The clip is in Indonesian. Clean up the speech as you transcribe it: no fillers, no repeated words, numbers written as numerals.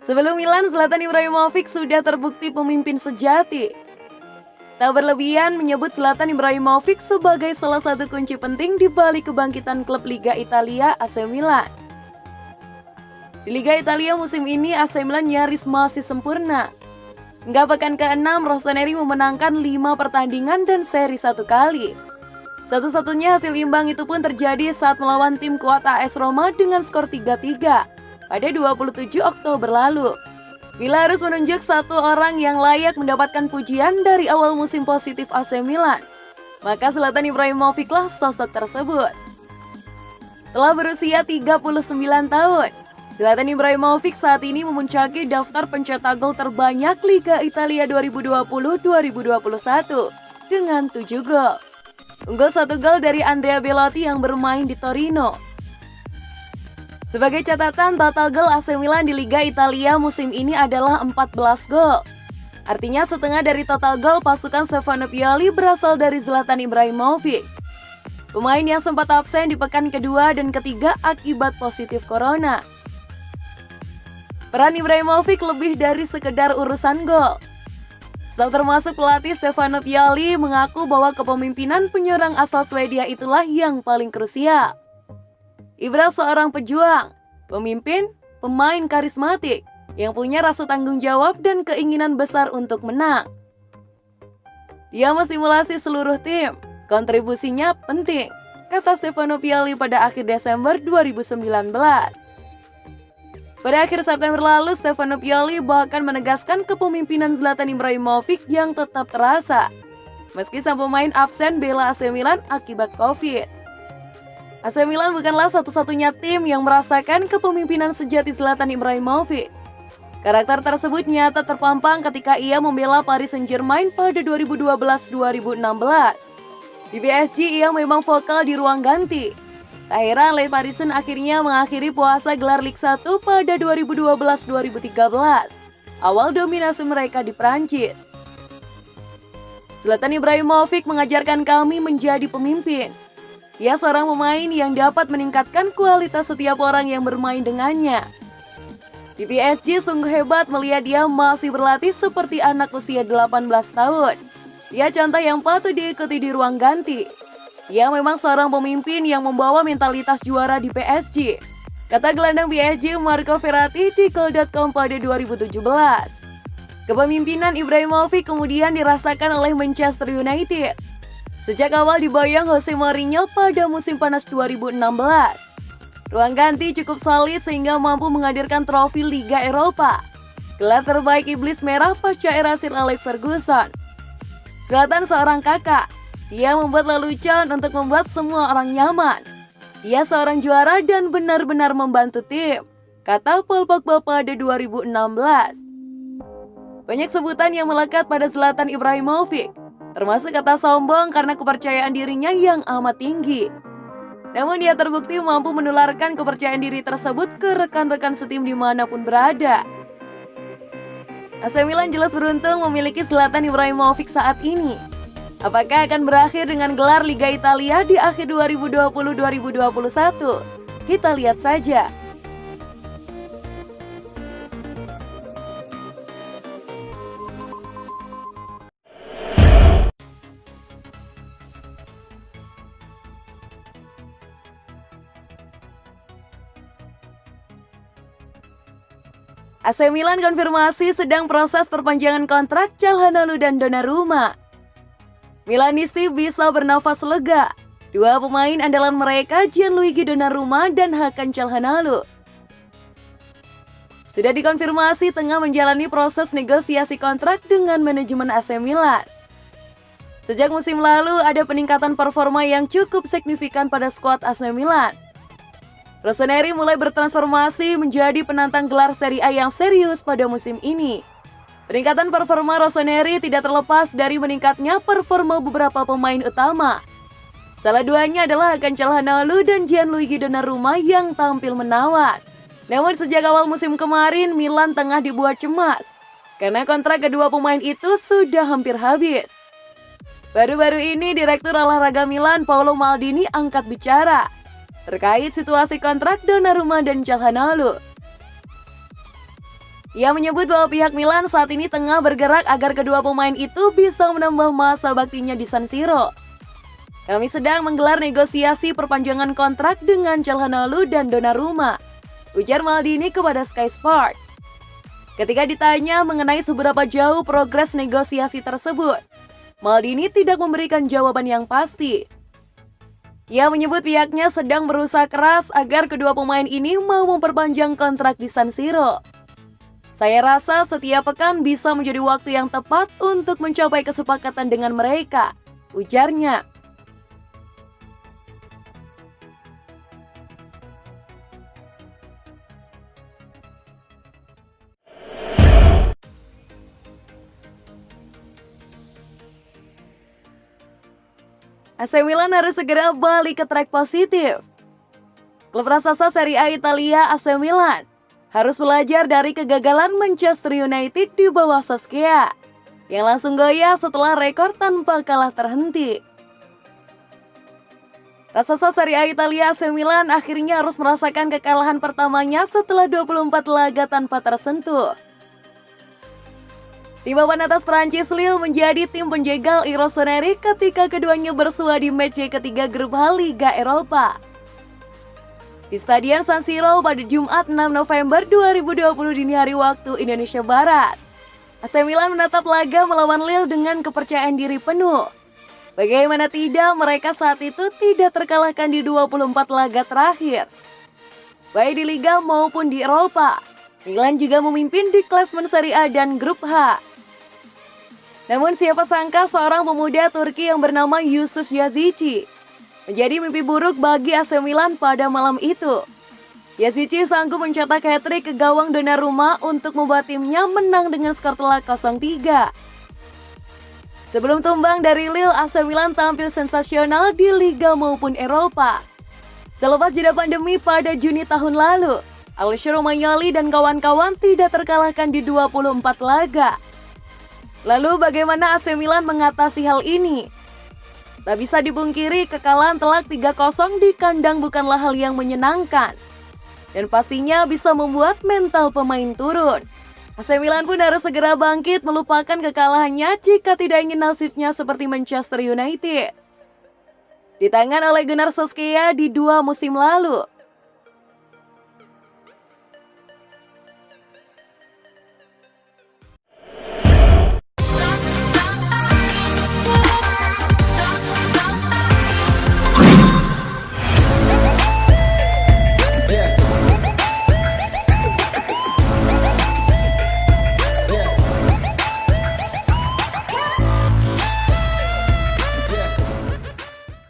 Sebelum Milan, Zlatan Ibrahimovic sudah terbukti pemimpin sejati. Tak berlebihan menyebut Zlatan Ibrahimovic sebagai salah satu kunci penting di balik kebangkitan klub Liga Italia AC Milan. Di Liga Italia musim ini AC Milan nyaris masih sempurna. Hingga pekan ke-6, Rossoneri memenangkan 5 pertandingan dan seri 1 kali. Satu-satunya hasil imbang itu pun terjadi saat melawan tim kuat AS Roma dengan skor 3-3 pada 27 Oktober lalu. Bila harus menunjuk satu orang yang layak mendapatkan pujian dari awal musim positif AC Milan, maka Zlatan Ibrahimovic lah sosok tersebut. Telah berusia 39 tahun, Zlatan Ibrahimovic saat ini memuncaki daftar pencetak gol terbanyak Liga Italia 2020-2021 dengan 7 gol. Unggul 1 gol dari Andrea Belotti yang bermain di Torino. Sebagai catatan, total gol AC Milan di Liga Italia musim ini adalah 14 gol. Artinya setengah dari total gol pasukan Stefano Pioli berasal dari Zlatan Ibrahimovic. Pemain yang sempat absen di pekan kedua dan ketiga akibat positif corona. Peran Ibrahimovic lebih dari sekedar urusan gol. Staf termasuk pelatih Stefano Pioli mengaku bahwa kepemimpinan penyerang asal Swedia itulah yang paling krusial. Ibra seorang pejuang, pemimpin, pemain karismatik yang punya rasa tanggung jawab dan keinginan besar untuk menang. Dia menstimulasi seluruh tim, kontribusinya penting, kata Stefano Pioli pada akhir Desember 2019. Pada akhir September lalu, Stefano Pioli bahkan menegaskan kepemimpinan Zlatan Ibrahimovic yang tetap terasa, meski sang pemain absen bela AC Milan akibat Covid. AC Milan bukanlah satu-satunya tim yang merasakan kepemimpinan sejati Zlatan Ibrahimovic. Karakter tersebut nyata terpampang ketika ia membela Paris Saint-Germain pada 2012-2016. Di PSG ia memang vokal di ruang ganti. Tak heran Le Parisien akhirnya mengakhiri puasa gelar Ligue 1 pada 2012-2013, awal dominasi mereka di Prancis. Zlatan Ibrahimovic mengajarkan kami menjadi pemimpin. Dia seorang pemain yang dapat meningkatkan kualitas setiap orang yang bermain dengannya. Di PSG sungguh hebat melihat dia masih berlatih seperti anak usia 18 tahun. Dia contoh yang patut diikuti di ruang ganti. Dia memang seorang pemimpin yang membawa mentalitas juara di PSG, kata gelandang PSG Marco Verratti di Goal.com pada 2017. Kepemimpinan Ibrahimovic kemudian dirasakan oleh Manchester United. Sejak awal diboyong Jose Mourinho pada musim panas 2016, ruang ganti cukup solid sehingga mampu menghadirkan trofi Liga Eropa, gelar terbaik Iblis Merah pasca era Sir Alex Ferguson. Zlatan seorang kakak, dia membuat lelucon untuk membuat semua orang nyaman. Dia seorang juara dan benar-benar membantu tim, kata Paul Pogba pada 2016. Banyak sebutan yang melekat pada Zlatan Ibrahimovic, termasuk kata sombong karena kepercayaan dirinya yang amat tinggi. Namun dia terbukti mampu menularkan kepercayaan diri tersebut ke rekan-rekan setim dimanapun berada. AC Milan jelas beruntung memiliki Zlatan Ibrahimovic saat ini. Apakah akan berakhir dengan gelar Liga Italia di akhir 2020-2021? Kita lihat saja. AC Milan konfirmasi sedang proses perpanjangan kontrak Calhanoglu dan Donnarumma. Milanisti bisa bernafas lega. Dua pemain andalan mereka, Gianluigi Donnarumma dan Hakan Calhanoglu, sudah dikonfirmasi tengah menjalani proses negosiasi kontrak dengan manajemen AC Milan. Sejak musim lalu ada peningkatan performa yang cukup signifikan pada skuad AC Milan. Rossoneri mulai bertransformasi menjadi penantang gelar Serie A yang serius pada musim ini. Peningkatan performa Rossoneri tidak terlepas dari meningkatnya performa beberapa pemain utama. Salah duanya adalah Hakan Calhanoglu dan Gianluigi Donnarumma yang tampil menawan. Namun sejak awal musim kemarin Milan tengah dibuat cemas karena kontrak kedua pemain itu sudah hampir habis. Baru-baru ini Direktur Olahraga Milan Paolo Maldini angkat bicara terkait situasi kontrak Donnarumma dan Calhanoglu. Ia menyebut bahwa pihak Milan saat ini tengah bergerak agar kedua pemain itu bisa menambah masa baktinya di San Siro. Kami sedang menggelar negosiasi perpanjangan kontrak dengan Calhanoglu dan Donnarumma, ujar Maldini kepada Sky Sport. Ketika ditanya mengenai seberapa jauh progres negosiasi tersebut, Maldini tidak memberikan jawaban yang pasti. Ia menyebut pihaknya sedang berusaha keras agar kedua pemain ini mau memperpanjang kontrak di San Siro. Saya rasa setiap pekan bisa menjadi waktu yang tepat untuk mencapai kesepakatan dengan mereka, ujarnya. AC Milan harus segera balik ke trek positif. Klub raksasa Serie A Italia AC Milan harus belajar dari kegagalan Manchester United di bawah Solskjaer yang langsung goyah setelah rekor tanpa kalah terhenti. Raksasa Serie A Italia AC Milan akhirnya harus merasakan kekalahan pertamanya setelah 24 laga tanpa tersentuh. Tim papan atas Prancis Lille menjadi tim penjegal Rossoneri ketika keduanya bersua di match ketiga grup H Liga Eropa. Di Stadion San Siro pada Jumat 6 November 2020 dini hari waktu Indonesia Barat, AC Milan menatap laga melawan Lille dengan kepercayaan diri penuh. Bagaimana tidak, mereka saat itu tidak terkalahkan di 24 laga terakhir. Baik di Liga maupun di Eropa, Milan juga memimpin di klasemen Serie A dan grup H. Namun siapa sangka seorang pemuda Turki yang bernama Yusuf Yazici menjadi mimpi buruk bagi AC Milan pada malam itu. Yazici sanggup mencetak hat-trick ke gawang Donnarumma untuk membuat timnya menang dengan skor telak 0-3. Sebelum tumbang dari Lille, AC Milan tampil sensasional di Liga maupun Eropa. Selepas jeda pandemi pada Juni tahun lalu, Alessio Romagnoli dan kawan-kawan tidak terkalahkan di 24 laga. Lalu bagaimana AC Milan mengatasi hal ini? Tak bisa dipungkiri, kekalahan telak 3-0 di kandang bukanlah hal yang menyenangkan. Dan pastinya bisa membuat mental pemain turun. AC Milan pun harus segera bangkit melupakan kekalahannya jika tidak ingin nasibnya seperti Manchester United. Di tangan oleh Gunnar Solskjaer di 2 musim lalu,